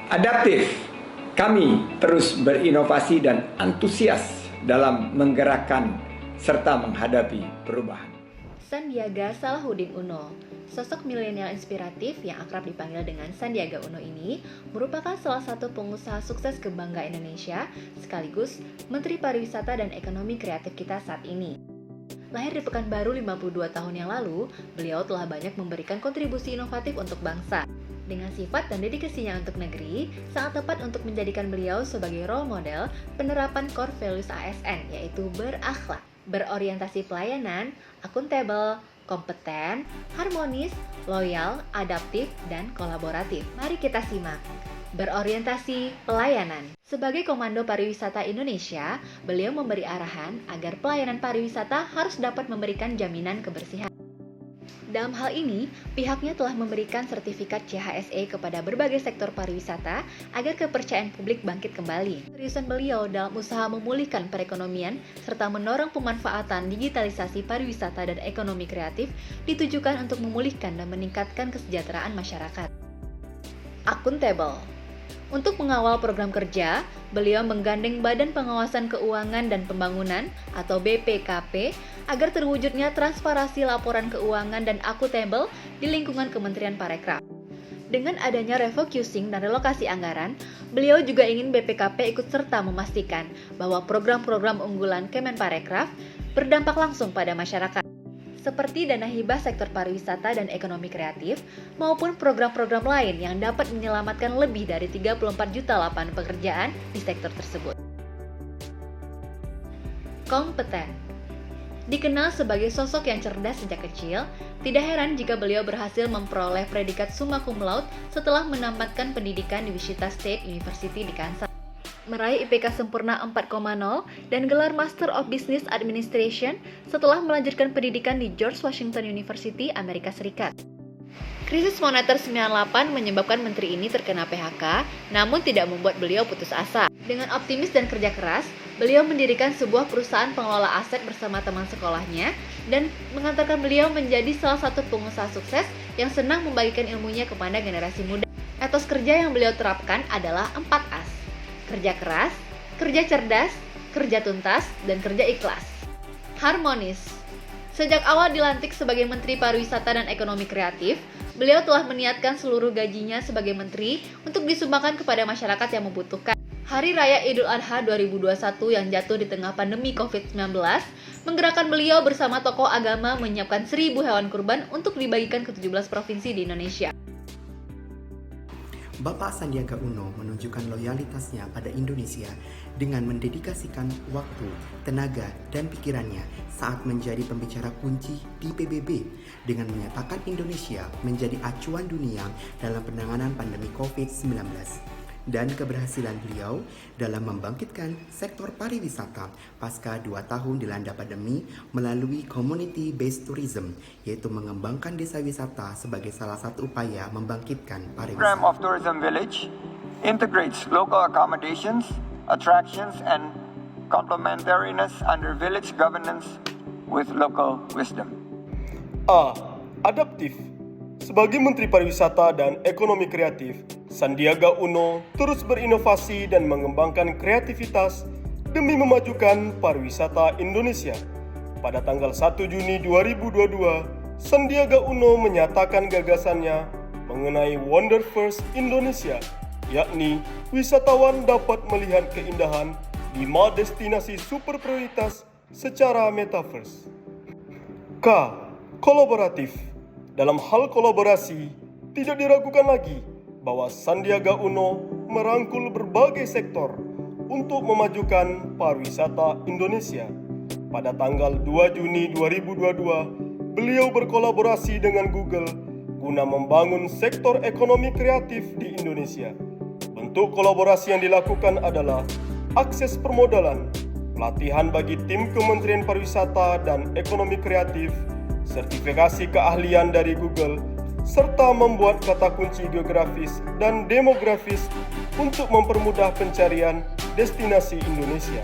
Adaptif, kami terus berinovasi dan antusias dalam menggerakkan serta menghadapi perubahan. Sandiaga Salahuddin Uno, sosok milenial inspiratif yang akrab dipanggil dengan Sandiaga Uno ini merupakan salah satu pengusaha sukses kebanggaan Indonesia sekaligus Menteri Pariwisata dan Ekonomi Kreatif kita saat ini. Lahir di Pekanbaru 52 tahun yang lalu, beliau telah banyak memberikan kontribusi inovatif untuk bangsa. Dengan sifat dan dedikasinya untuk negeri, sangat tepat untuk menjadikan beliau sebagai role model penerapan core values ASN, yaitu berakhlak, berorientasi pelayanan, akuntabel, kompeten, harmonis, loyal, adaptif, dan kolaboratif. Mari kita simak. Berorientasi pelayanan. Sebagai Komando Pariwisata Indonesia, beliau memberi arahan agar pelayanan pariwisata harus dapat memberikan jaminan kebersihan. Dalam hal ini, pihaknya telah memberikan sertifikat CHSE kepada berbagai sektor pariwisata agar kepercayaan publik bangkit kembali. Seriusan beliau dalam usaha memulihkan perekonomian serta mendorong pemanfaatan digitalisasi pariwisata dan ekonomi kreatif ditujukan untuk memulihkan dan meningkatkan kesejahteraan masyarakat. Akuntabel. Untuk mengawal program kerja, beliau menggandeng Badan Pengawasan Keuangan dan Pembangunan atau BPKP agar terwujudnya transparansi laporan keuangan dan akuntabel di lingkungan Kementerian Parekraf. Dengan adanya refocusing dan relokasi anggaran, beliau juga ingin BPKP ikut serta memastikan bahwa program-program unggulan Kemenparekraf berdampak langsung pada masyarakat, seperti dana hibah sektor pariwisata dan ekonomi kreatif, maupun program-program lain yang dapat menyelamatkan lebih dari 34 juta lapangan pekerjaan di sektor tersebut. Kompeten. Dikenal sebagai sosok yang cerdas sejak kecil, tidak heran jika beliau berhasil memperoleh predikat summa cum laude setelah menamatkan pendidikan di Wichita State University di Kansas. Meraih IPK sempurna 4,0 dan gelar Master of Business Administration setelah melanjutkan pendidikan di George Washington University, Amerika Serikat. Krisis moneter 98 menyebabkan menteri ini terkena PHK, namun tidak membuat beliau putus asa. Dengan optimis dan kerja keras, beliau mendirikan sebuah perusahaan pengelola aset bersama teman sekolahnya dan mengantarkan beliau menjadi salah satu pengusaha sukses yang senang membagikan ilmunya kepada generasi muda. Etos kerja yang beliau terapkan adalah 4As. Kerja keras, kerja cerdas, kerja tuntas, dan kerja ikhlas. Harmonis. Sejak awal dilantik sebagai Menteri Pariwisata dan Ekonomi Kreatif, beliau telah meniatkan seluruh gajinya sebagai menteri untuk disumbangkan kepada masyarakat yang membutuhkan. Hari Raya Idul Adha 2021 yang jatuh di tengah pandemi COVID-19 menggerakkan beliau bersama tokoh agama menyiapkan 1.000 hewan kurban untuk dibagikan ke 17 provinsi di Indonesia. Bapak Sandiaga Uno menunjukkan loyalitasnya pada Indonesia dengan mendedikasikan waktu, tenaga, dan pikirannya saat menjadi pembicara kunci di PBB dengan menyatakan Indonesia menjadi acuan dunia dalam penanganan pandemi COVID-19 dan keberhasilan beliau dalam membangkitkan sektor pariwisata pasca 2 tahun dilanda pandemi melalui community-based tourism, yaitu mengembangkan desa wisata sebagai salah satu upaya membangkitkan pariwisata. Program of Tourism Village integrates local accommodations, attractions, and complementariness under village governance with local wisdom. A. Adaptif. Sebagai Menteri Pariwisata dan Ekonomi Kreatif, Sandiaga Uno terus berinovasi dan mengembangkan kreativitas demi memajukan pariwisata Indonesia. Pada tanggal 1 Juni 2022, Sandiaga Uno menyatakan gagasannya mengenai Wonder First Indonesia, yakni wisatawan dapat melihat keindahan 5 destinasi super prioritas secara metaverse. K. Kolaboratif. Dalam hal kolaborasi, tidak diragukan lagi bahwa Sandiaga Uno merangkul berbagai sektor untuk memajukan pariwisata Indonesia. Pada tanggal 2 Juni 2022, beliau berkolaborasi dengan Google guna membangun sektor ekonomi kreatif di Indonesia. Bentuk kolaborasi yang dilakukan adalah akses permodalan, pelatihan bagi tim Kementerian Pariwisata dan Ekonomi Kreatif, sertifikasi keahlian dari Google, serta membuat kata kunci geografis dan demografis untuk mempermudah pencarian destinasi Indonesia.